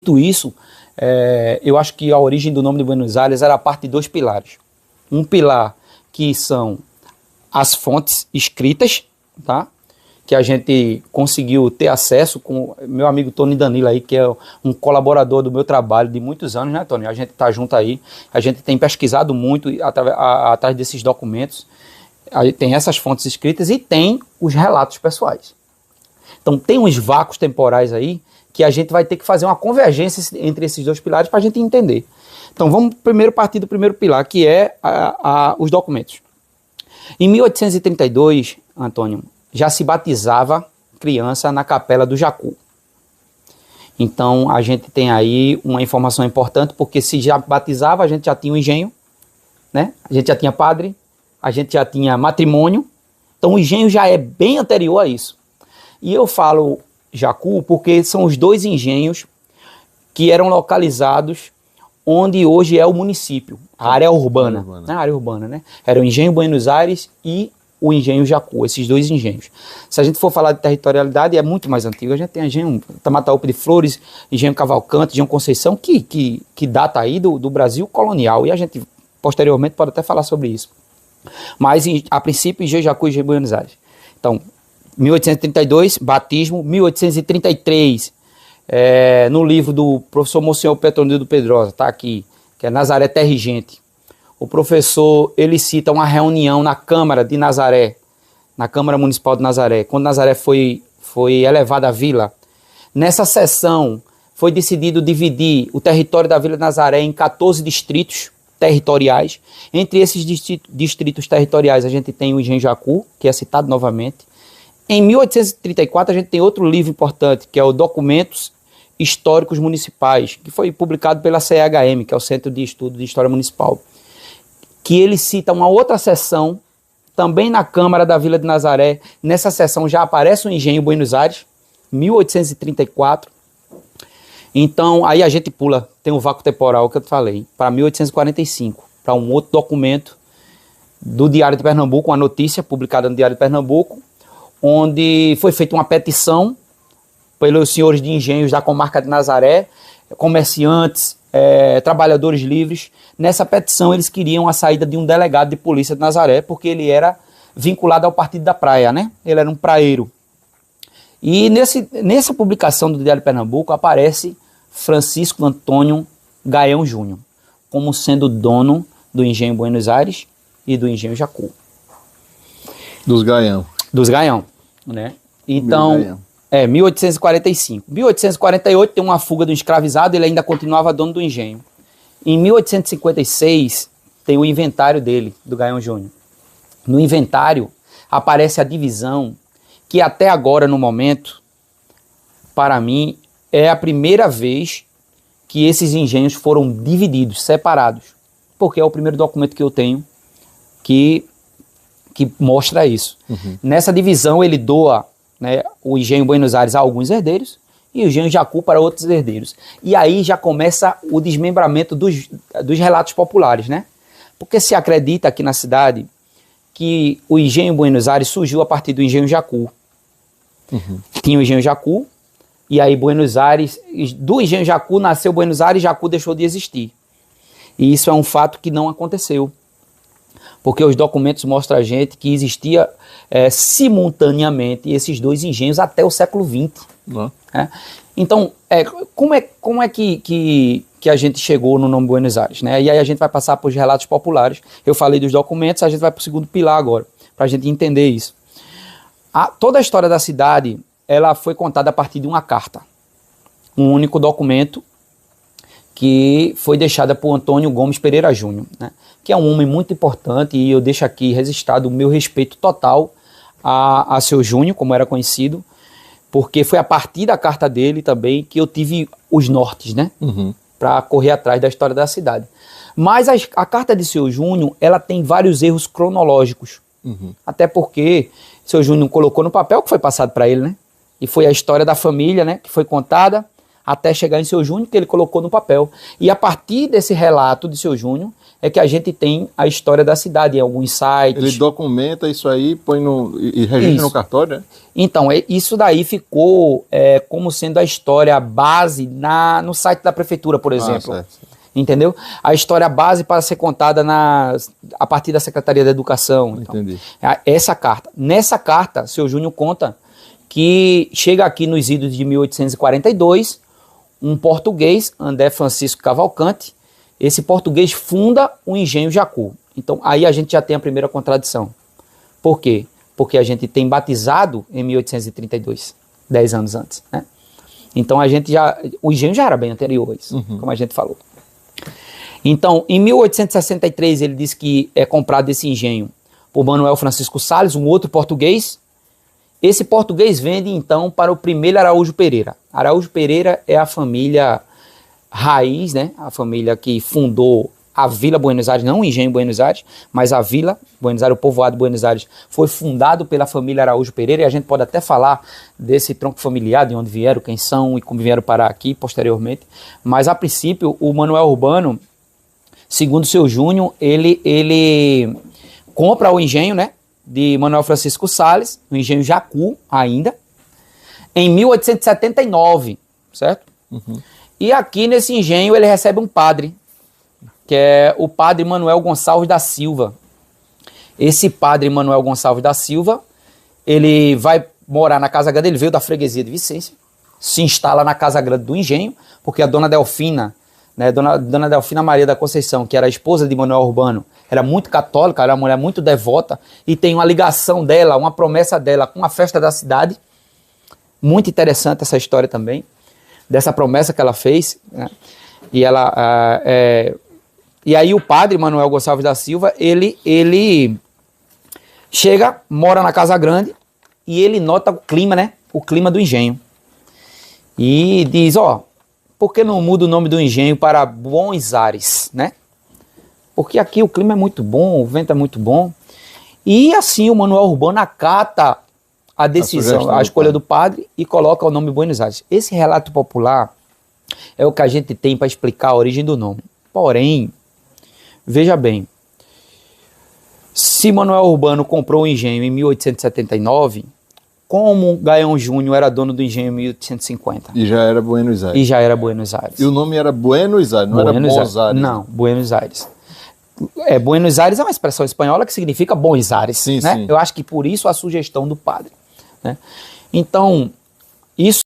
Dito isso, eu acho que a origem do nome de Buenos Aires era a parte de 2 pilares. Um pilar que são as fontes escritas, tá? Que a gente conseguiu ter acesso com meu amigo Tony Danilo aí, que é um colaborador do meu trabalho de muitos anos, né, Tony? A gente tá junto aí, a gente tem pesquisado muito atrás desses documentos, aí tem essas fontes escritas e tem os relatos pessoais. Então tem uns vácuos temporais aí que a gente vai ter que fazer uma convergência entre esses 2 pilares para a gente entender. Então vamos primeiro partir do primeiro pilar, que é os documentos. Em 1832, Antônio, já se batizava criança na Capela do Jacu. Então a gente tem aí uma informação importante, porque se já batizava, a gente já tinha um engenho, né? A gente já tinha padre, a gente já tinha matrimônio. Então o engenho já é bem anterior a isso. E eu falo Jacu porque são os 2 engenhos que eram localizados onde hoje é o município, a área urbana. A área urbana, né? Era o Engenho Buenos Aires e o Engenho Jacu, esses 2 engenhos. Se a gente for falar de territorialidade, é muito mais antigo. A gente tem Engenho Tamataúpe de Flores, Engenho Cavalcante, Engenho Conceição, que data aí do Brasil colonial. E a gente, posteriormente, pode até falar sobre isso. Mas, a princípio, Engenho Jacu e Engenho Buenos Aires. Então, 1832, batismo. 1833, no livro do professor Monsenhor Petronildo Pedrosa, tá aqui, que é Nazaré Terra e Gente. O professor, ele cita uma reunião na Câmara de Nazaré, na Câmara Municipal de Nazaré, quando Nazaré foi elevada à vila. Nessa sessão, foi decidido dividir o território da Vila de Nazaré em 14 distritos territoriais. Entre esses distritos territoriais, a gente tem o Engenho Jacu, que é citado novamente. Em 1834, a gente tem outro livro importante, que é o Documentos Históricos Municipais, que foi publicado pela CEHM, que é o Centro de Estudo de História Municipal, que ele cita uma outra seção, também na Câmara da Vila de Nazaré. Nessa seção já aparece o Engenho Buenos Aires, 1834. Então, aí a gente pula, tem um vácuo temporal que eu te falei, para 1845, para um outro documento do Diário de Pernambuco, uma notícia publicada no Diário de Pernambuco, onde foi feita uma petição pelos senhores de engenhos da comarca de Nazaré, comerciantes, trabalhadores livres. Nessa petição eles queriam a saída de um delegado de polícia de Nazaré, porque ele era vinculado ao Partido da Praia, né? Ele era um praeiro. E nessa publicação do Diário de Pernambuco aparece Francisco Antônio Gaião Júnior como sendo dono do Engenho Buenos Aires e do Engenho Jacu. Dos Gaião, né? Então, 1845. 1848 tem uma fuga do escravizado, ele ainda continuava dono do engenho. Em 1856 tem o inventário dele, do Gaião Júnior. No inventário aparece a divisão que até agora, no momento, para mim, é a primeira vez que esses engenhos foram divididos, separados. Porque é o primeiro documento que eu tenho que mostra isso. Uhum. Nessa divisão ele doa, né, o Engenho Buenos Aires a alguns herdeiros e o Engenho Jacu para outros herdeiros. E aí já começa o desmembramento dos relatos populares, né? Porque se acredita aqui na cidade que o Engenho Buenos Aires surgiu a partir do Engenho Jacu. Uhum. Tinha o Engenho Jacu, e aí Buenos Aires, do Engenho Jacu nasceu Buenos Aires e Jacu deixou de existir. E isso é um fato que não aconteceu. Porque os documentos mostram a gente que existia simultaneamente esses 2 engenhos até o século XX. Então, como é que a gente chegou no nome Buenos Aires, né? E aí a gente vai passar para os relatos populares. Eu falei dos documentos, a gente vai para o segundo pilar agora, para a gente entender isso. Toda a história da cidade, ela foi contada a partir de uma carta. Um único documento que foi deixada por Antônio Gomes Pereira Júnior, né? Que é um homem muito importante, e eu deixo aqui registrado o meu respeito total a seu Júnior, como era conhecido, porque foi a partir da carta dele também que eu tive os nortes, né? Uhum. Para correr atrás da história da cidade. Mas a carta de seu Júnior, ela tem vários erros cronológicos. Uhum. Até porque seu Júnior colocou no papel que foi passado para ele, né? E foi a história da família, né, que foi contada. até chegar em Seu Júnior, que ele colocou no papel. E a partir desse relato de Seu Júnior, é que a gente tem a história da cidade em alguns sites. Ele documenta isso aí, põe e registra no cartório, né? Então, isso daí ficou como sendo a história base no site da prefeitura, por exemplo. Certo. Entendeu? A história base para ser contada a partir da Secretaria da Educação. Então, entendi. Essa carta. Nessa carta, Seu Júnior conta que chega aqui nos idos de 1842, um português, André Francisco Cavalcante. Esse português funda o Engenho Jacu. Então, aí a gente já tem a primeira contradição. Por quê? Porque a gente tem batizado em 1832, 10 anos antes, né? Então, o engenho já era bem anterior a isso, como a gente falou. Então, em 1863, ele diz que é comprado esse engenho por Manuel Francisco Salles, um outro português. Esse português vende, então, para o primeiro Araújo Pereira. Araújo Pereira é a família raiz, né? A família que fundou a Vila Buenos Aires, não o Engenho Buenos Aires, mas a Vila Buenos Aires, o povoado de Buenos Aires, foi fundado pela família Araújo Pereira, e a gente pode até falar desse tronco familiar, de onde vieram, quem são e como vieram parar aqui posteriormente. Mas, a princípio, o Manuel Urbano, segundo Seu Júnior, ele compra o engenho, né, de Manuel Francisco Salles, o Engenho Jacu ainda, em 1879, certo? E aqui nesse engenho ele recebe um padre, que é o padre Manuel Gonçalves da Silva. Esse padre Manuel Gonçalves da Silva, ele vai morar na Casa Grande, ele veio da freguesia de Vicência, se instala na Casa Grande do Engenho, porque a dona Delfina, né, dona Delfina Maria da Conceição, que era a esposa de Manuel Urbano, era muito católica, era uma mulher muito devota, e tem uma ligação dela, uma promessa dela com a festa da cidade. Muito interessante essa história também, dessa promessa que ela fez, né? E aí o padre Manuel Gonçalves da Silva, ele chega, mora na Casa Grande, e ele nota o clima, né? O clima do engenho. E diz, por que não muda o nome do engenho para Bons Ares, né? Porque aqui o clima é muito bom, o vento é muito bom. E assim o Manuel Urbano acata a decisão, a escolha do padre, e coloca o nome Buenos Aires. Esse relato popular é o que a gente tem para explicar a origem do nome. Porém, veja bem, se Manuel Urbano comprou o engenho em 1879, como Gaião Júnior era dono do engenho em 1850? E já era Buenos Aires. E já era Buenos Aires. E o nome era Buenos Aires, não era Bons Aires? Não, Buenos Aires. Buenos Aires é uma expressão espanhola que significa bons ares, sim, né? Sim. Eu acho que por isso a sugestão do padre, né? Então, isso